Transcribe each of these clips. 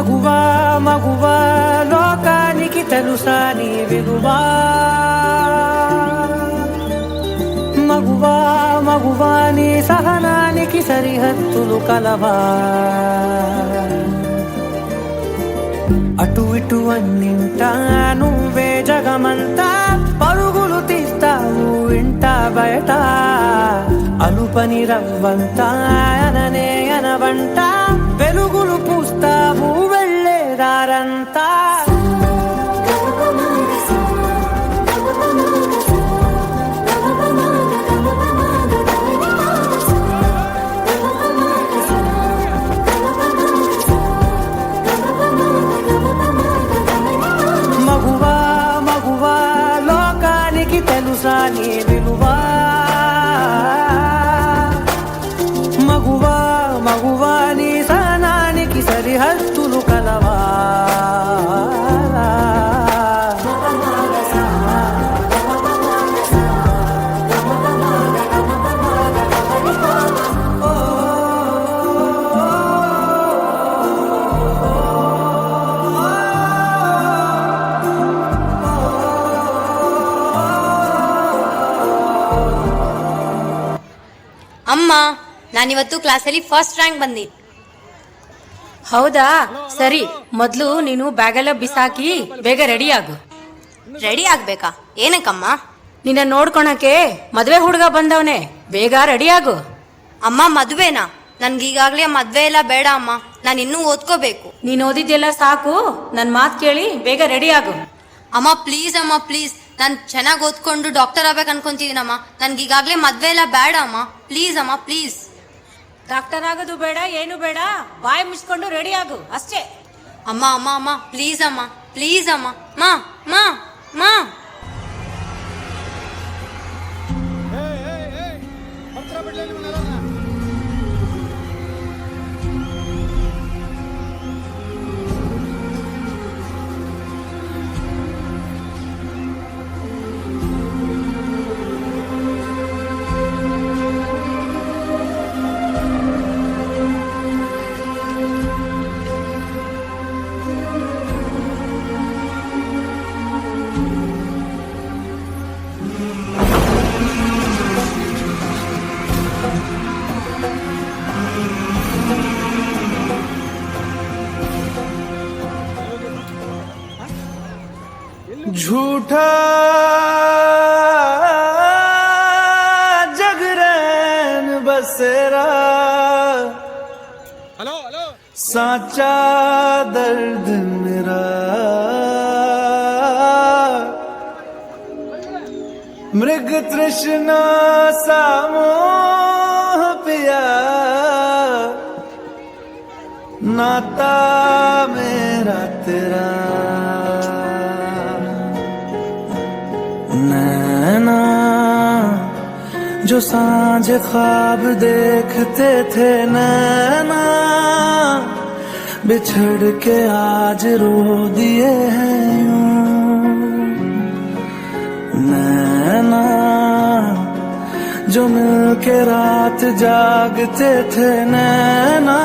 మగువా మగువా లోకానికి తెలుసా నీ విలువా మగువా మగువా నీ సహనానికి సరిహద్దులు కలవా అటు ఇటు అన్నింటా నువ్వే జగమంతా పరుగులు తీస్తావు ఇంట బయట అనుపని రవ్వంతా అననే అనవంట వెలుగులు పూస్తావు వెళ్ళేదారంతా మగువా మగువా లోకానికి తెలుసా నీ విలువా మగువా మగువా నీ సహనానికి సరిహద్దులు కలవా ಅಮ್ಮ ನಾನಿವತ್ತು ಕ್ಲಾಸಲ್ಲಿ ಫಸ್ಟ್ ರ್ಯಾಂಕ್ ಬಂದಿ. ಹೌದಾ, ಸರಿ. ಮೊದ್ಲು ನೀನು ಬ್ಯಾಗೆಲ್ಲ ಬಿಸಾಕಿ ಬೇಗ ರೆಡಿ ಆಗು. ರೆಡಿ ಆಗ್ಬೇಕಾ? ಏನಕ್ಕಮ್ಮ? ನಿನ್ನ ನೋಡ್ಕೊಳಕ್ಕೆ ಮದ್ವೆ ಹುಡುಗ ಬಂದವನೆ, ಬೇಗ ರೆಡಿ ಆಗು. ಅಮ್ಮ ಮದ್ವೆನಾ? ನನ್ಗೀಗಾಗ್ಲೇ ಮದ್ವೆ ಎಲ್ಲ ಬೇಡ ಅಮ್ಮ, ನಾನು ಇನ್ನೂ ಓದ್ಕೋಬೇಕು. ನೀನ್ ಓದಿದ್ದೆಲ್ಲ ಸಾಕು, ನನ್ ಮಾತ್ ಕೇಳಿ ಬೇಗ ರೆಡಿ ಆಗು. ಅಮ್ಮ ಪ್ಲೀಸ್ ನಾನು ಚೆನ್ನಾಗಿ ಓದ್ಕೊಂಡು ಡಾಕ್ಟರ್ ಆಗ್ಬೇಕು ಅನ್ಕೊಂತಿದ್ದೀನಮ್ಮ. ನನ್ಗೀಗಾಗ್ಲೇ ಮದ್ವೆ ಎಲ್ಲ ಬೇಡ ಅಮ್ಮ, ಪ್ಲೀಸ್ ಅಮ್ಮ ಪ್ಲೀಸ್. ಡಾಕ್ಟರ್ ಆಗೋದು ಬೇಡ, ಏನು ಬೇಡ, ಬಾಯಿ ಮುಚ್ಕೊಂಡು ರೆಡಿ ಆಗು ಅಷ್ಟೇ. ಅಮ್ಮ ಅಮ್ಮ ಅಮ್ಮ ಪ್ಲೀಸ್ ಅಮ್ಮ ಮಾ ಮಾ ಮಾ झूठा जगरैन बसेरा साचा दर्द मेरा मृग तृष्णा सामोह पिया नाता मेरा तेरा नैना जो सांझ ख्वाब देखते थे नैना बिछड़ के आज रो दिए हैं यूं नैना जो मिल के रात जागते थे नैना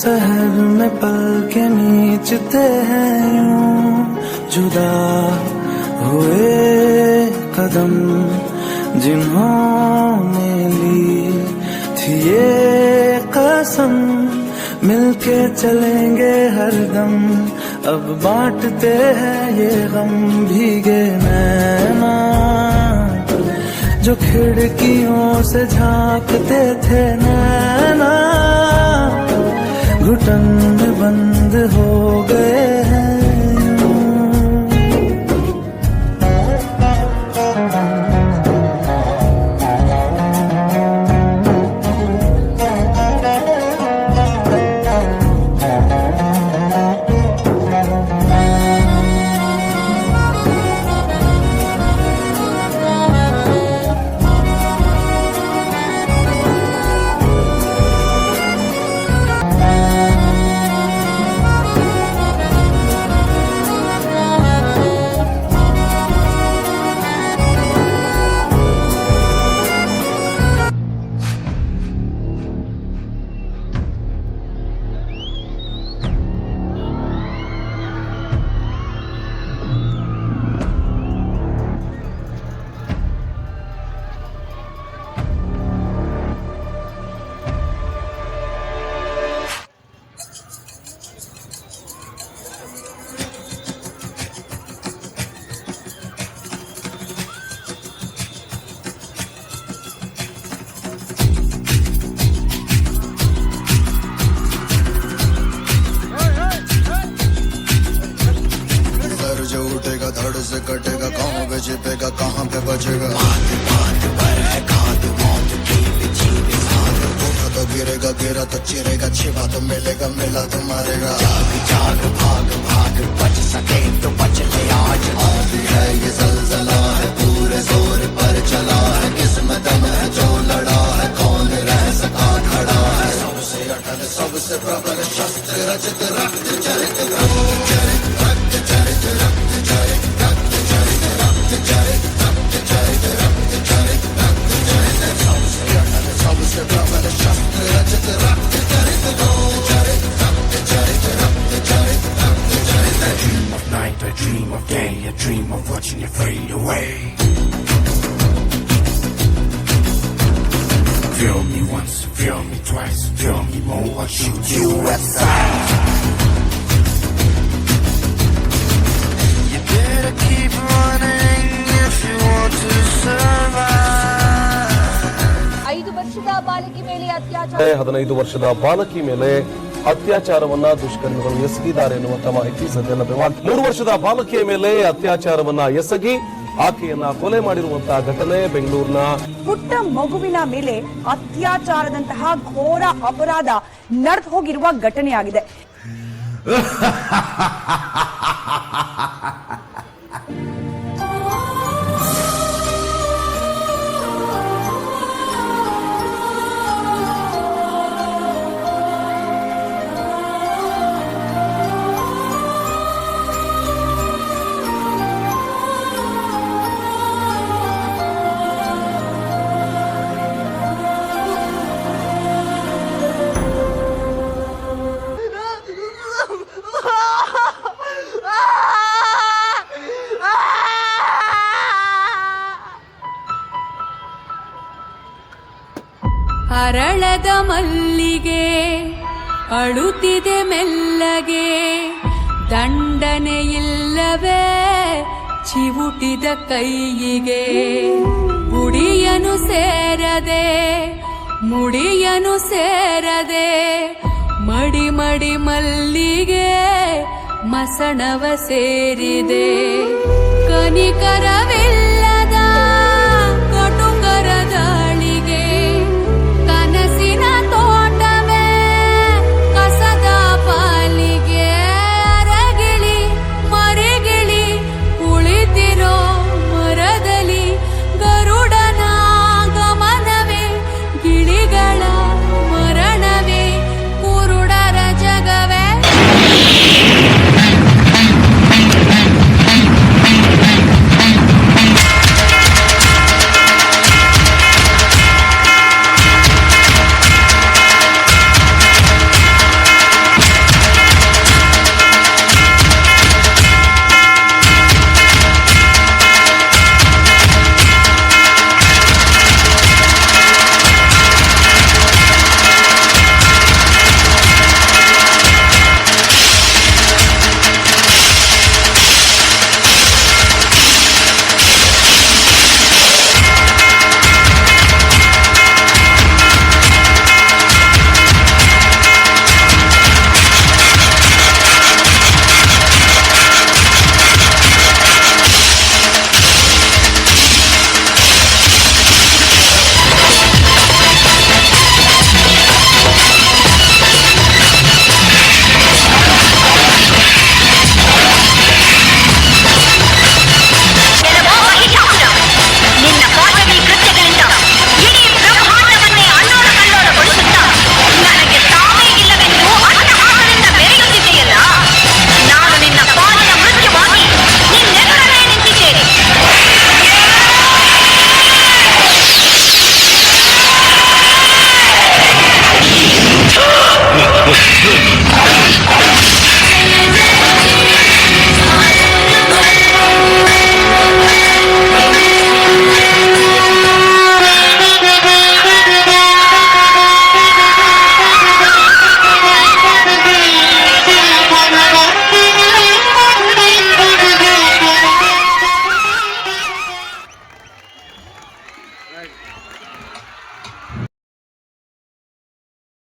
सहर में पल के नीचते हैं यूं जुदा हुए कदम जिन्होंने ली थी ये कसम मिलके चलेंगे हरदम अब बांटते हैं ये गम भीगे नैना जो खिड़कियों से झांकते थे नैना घुटन में बंद हो गए हैं गिरेगा गिरा तो चिरेगा छिपा तो मिलेगा मिला तो मारेगा जाग जाग भाग भाग बच सके तो बच ले आज आंधी है ये जलजला है पूरे जोर पर चला है किस्मत में है जो लड़ा है कौन रह सका खड़ा है सबसे अटल सबसे प्रबल शस्त्र रचित रक्त चरित रक्त चरित रक्त चरित रक्त चरित रक्त चरित रक्त चरित रक्त चरित रक्त चरित रक्त चरित सबसे अटल सबसे प्रबल शस्त्र रचित रक्त चरित रक्त चरित रक्त चरित रक्त चरित रक्त चरित I dream of night, I dream of day, I dream of watching you fade away. Feel me once, feel me twice, feel me more, I'll shoot you aside. You better keep running if you want to survive. 5 ವರ್ಷದ ಬಾಲಕಿ ಮೇಲೆ ಅತ್ಯಾಚಾರ 15 ವರ್ಷದ ಬಾಲಕಿ ಮೇಲೆ ಅತ್ಯಾಚಾರವನ್ನ ದುಷ್ಕರ್ಮಿಗಳು ಎಸಗಿದ್ದಾರೆ ಎನ್ನುವಂತ ಮಾಹಿತಿ ಸದ್ಯ ಲಭ್ಯವಾಗಿದೆ. 3 ವರ್ಷದ ಬಾಲಕಿಯ ಮೇಲೆ ಅತ್ಯಾಚಾರವನ್ನ ಎಸಗಿ ಆಕೆಯನ್ನ ಕೊಲೆ ಮಾಡಿರುವಂತಹ ಘಟನೆ ಬೆಂಗಳೂರಿನ ಪುಟ್ಟ ಮಗುವಿನ ಮೇಲೆ ಅತ್ಯಾಚಾರದಂತಹ ಘೋರ ಅಪರಾಧ ನಡೆದು ಹೋಗಿರುವ ಘಟನೆಯಾಗಿದೆ. ಅರಳದ ಮಲ್ಲಿಗೆ ಅಳುತ್ತಿದೆ ಮೆಲ್ಲಗೆ ದಂಡನೆಯಿಲ್ಲವೇ ಚಿವುಟಿದ ಕೈಯಿಗೆ ಗುಡಿಯನು ಸೇರದೆ ಮುಡಿಯನು ಸೇರದೆ ಮಡಿ ಮಡಿ ಮಲ್ಲಿಗೆ ಮಸಣವ ಸೇರಿದೆ ಕನಿಕರವಿಲ್ಲ